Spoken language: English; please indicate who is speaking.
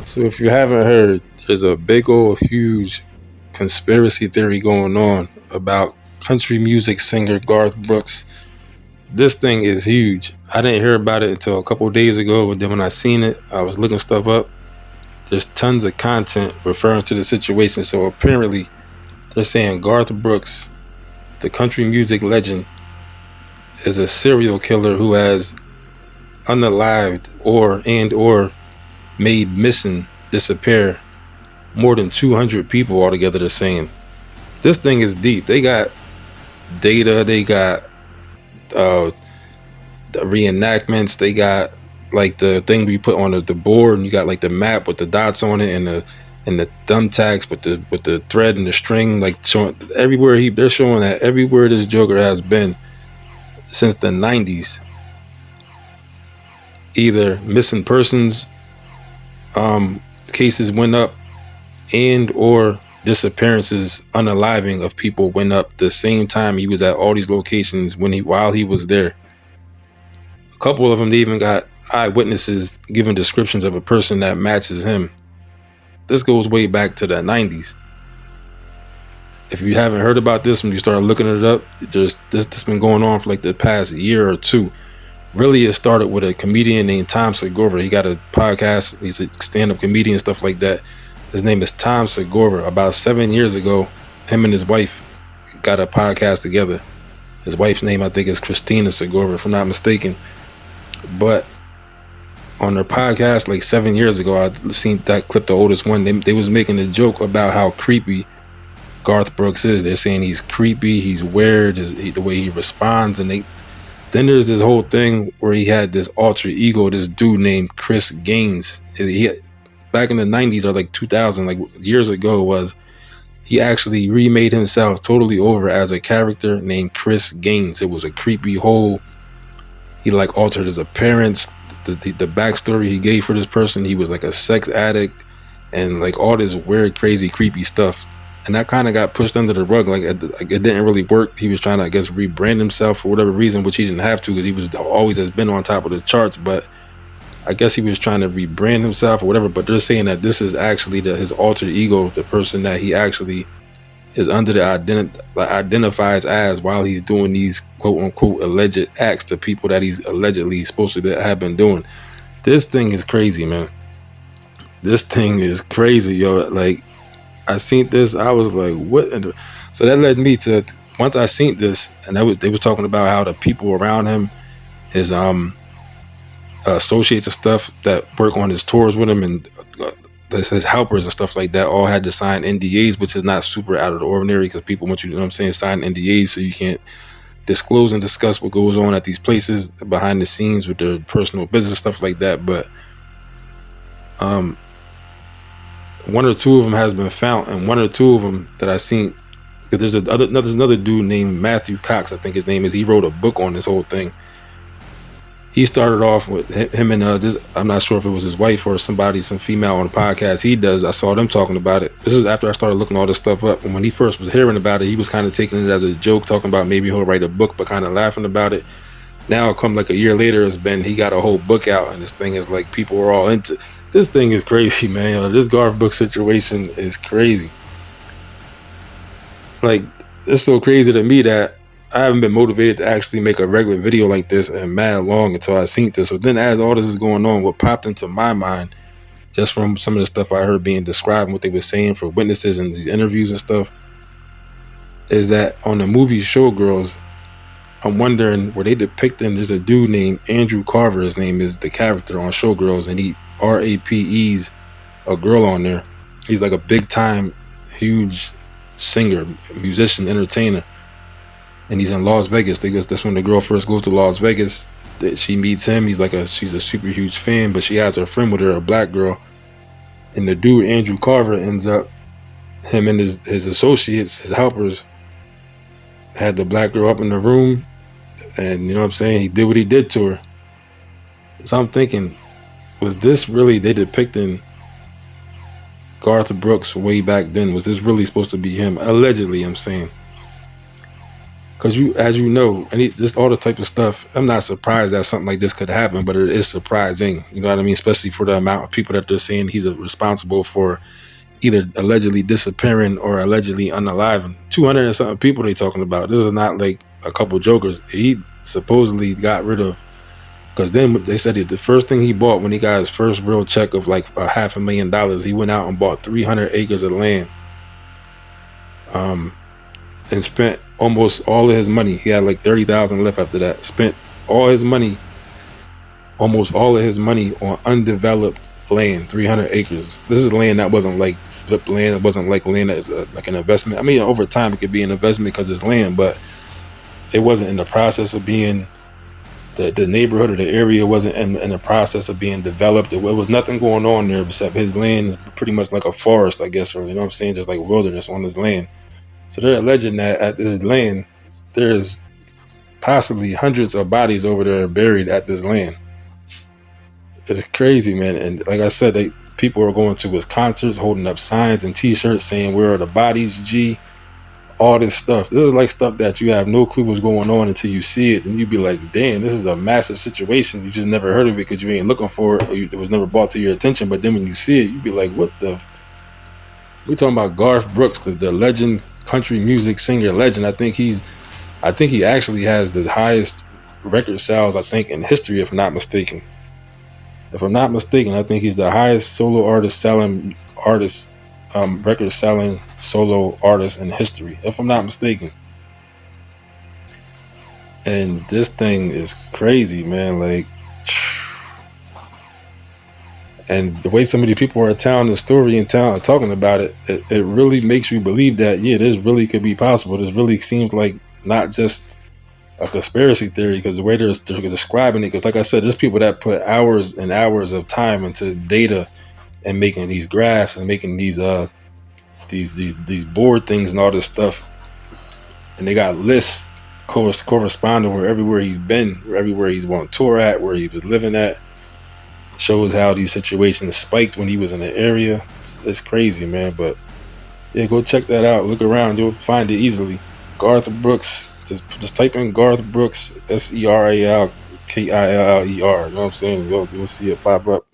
Speaker 1: So if you haven't heard, there's a big old huge conspiracy theory going on about country music singer Garth Brooks. This thing is huge. I didn't hear about it until a couple of days ago, but then when I seen it, I was looking stuff up. There's tons of content referring to the situation. So apparently, they're saying Garth Brooks, the country music legend, is a serial killer who has unalived or made missing, disappear more than 200 people altogether. They're saying this thing is deep. They got data. They got uh, the reenactments. They got like the thing we put on the board, and you got like the map with the dots on it, and the thumbtacks with the thread and the string, like showing everywhere they're showing that everywhere this Joker has been since the 90s, either missing persons cases went up and or disappearances, unaliving of people went up the same time he was at all these locations while he was there. A couple of them, they even got eyewitnesses giving descriptions of a person that matches him. This goes way back to the 90s. If you haven't heard about this, when you start looking it up, this been going on for like the past year or two. Really, it started with a comedian named Tom Segura. He got a podcast. He's a stand-up comedian, stuff like that. His name is Tom Segura. About 7 years ago, him and his wife got a podcast together. His wife's name, I think, is Christina Segura, if I'm not mistaken. But on their podcast, like 7 years ago, I seen that clip, the oldest one. They was making a joke about how creepy Garth Brooks is. They're saying he's creepy, he's weird, the way he responds, and then there's this whole thing where he had this alter ego, this dude named Chris Gaines. Back in the 90s or like 2000, like years ago, he actually remade himself totally over as a character named Chris Gaines. It was a creepy whole. He like altered his appearance, the backstory he gave for this person. He was like a sex addict and like all this weird, crazy, creepy stuff. And that kind of got pushed under the rug. Like it didn't really work. He was trying to, I guess, rebrand himself for whatever reason, which he didn't have to because he was always has been on top of the charts. But I guess he was trying to rebrand himself or whatever. But they're saying that this is actually his alter ego, the person that he actually is under the identifies as while he's doing these quote unquote alleged acts to people that he's allegedly supposed to have been doing. This thing is crazy, man. This thing is crazy, yo. Like, I seen this, I was like, what? So that led me to, once I seen this, and they was talking about how the people around him, his associates and stuff that work on his tours with him, and his helpers and stuff like that, all had to sign NDAs, which is not super out of the ordinary because people want you know what I'm saying, sign NDAs so you can't disclose and discuss what goes on at these places behind the scenes with their personal business, stuff like that. But one or two of them has been found, and one or two of them that I seen, because there's another dude named Matthew Cox, I think his name is. He wrote a book on this whole thing. He started off with him and this. I'm not sure if it was his wife or some female on the podcast he does. I saw them talking about it. This is after I started looking all this stuff up. And when he first was hearing about it, he was kind of taking it as a joke, talking about maybe he'll write a book, but kind of laughing about it. Now, come like a year later, he got a whole book out, and this thing is like people are all into. This thing is crazy, man. This Garth Brooks situation is crazy. Like, it's so crazy to me that I haven't been motivated to actually make a regular video like this and mad long until I seen this. So then as all this is going on, what popped into my mind, just from some of the stuff I heard being described and what they were saying for witnesses and these interviews and stuff, is that on the movie Showgirls, I'm wondering, were they depicting, there's a dude named Andrew Carver, his name is the character on Showgirls, and he RAPE's a girl on there. He's like a big time, huge singer, musician, entertainer, and he's in Las Vegas. That's when the girl first goes to Las Vegas. She meets him. She's a super huge fan, but she has her friend with her, a black girl. And the dude Andrew Carver ends up, him and his associates, his helpers, had the black girl up in the room, and you know what I'm saying, he did what he did to her. So I'm thinking, was this really, they depicting Garth Brooks way back then? Was this really supposed to be him? Allegedly, I'm saying. because you, as you know, and just all this type of stuff. I'm not surprised that something like this could happen, but it is surprising. You know what I mean? Especially for the amount of people that they're saying he's responsible for either allegedly disappearing or allegedly unaliving 200 and something people they talking about. This is not like a couple jokers. He supposedly got rid of, because then they said the first thing he bought when he got his first real check of like $500,000, he went out and bought 300 acres of land, and spent almost all of his money. He had like 30,000 left after that. Spent all his money, almost all of his money, on undeveloped land, 300 acres. This is land that wasn't like flip land. It wasn't like land that's like an investment. I mean, over time it could be an investment because it's land, but it wasn't in the process of being, the neighborhood or the area wasn't in the process of being developed. There was nothing going on there except his land is pretty much like a forest, I guess, or you know what I'm saying, just like wilderness on his land. So they're alleging that at this land, there's possibly hundreds of bodies over there buried at this land. It's crazy, man. And like I said, people are going to his concerts, holding up signs and T-shirts saying, "Where are the bodies, G?" All this stuff. This is like stuff that you have no clue what's going on until you see it, and you be like, "Damn, this is a massive situation." You just never heard of it because you ain't looking for it, or it was never brought to your attention. But then when you see it, you be like, "What the?" We talking about Garth Brooks, the legend, country music singer legend. I think he actually has the highest record sales, I think, in history, if I'm not mistaken. If I'm not mistaken, I think he's the highest solo record selling solo artist in history, if I'm not mistaken. And this thing is crazy, man. Like, and the way so many people are telling the story and talking about it, it really makes you believe that, yeah, this really could be possible. This really seems like not just a conspiracy theory, because the way they're describing it, because like I said, there's people that put hours and hours of time into data and making these graphs and making these board things and all this stuff, and they got lists corresponding where everywhere he's been, where everywhere he's on tour at, where he was living at. Shows how these situations spiked when he was in the area. It's crazy, man. But yeah, go check that out. Look around, you'll find it easily. Garth Brooks. Just type in Garth Brooks, SERALKILLER. You know what I'm saying? You'll see it pop up.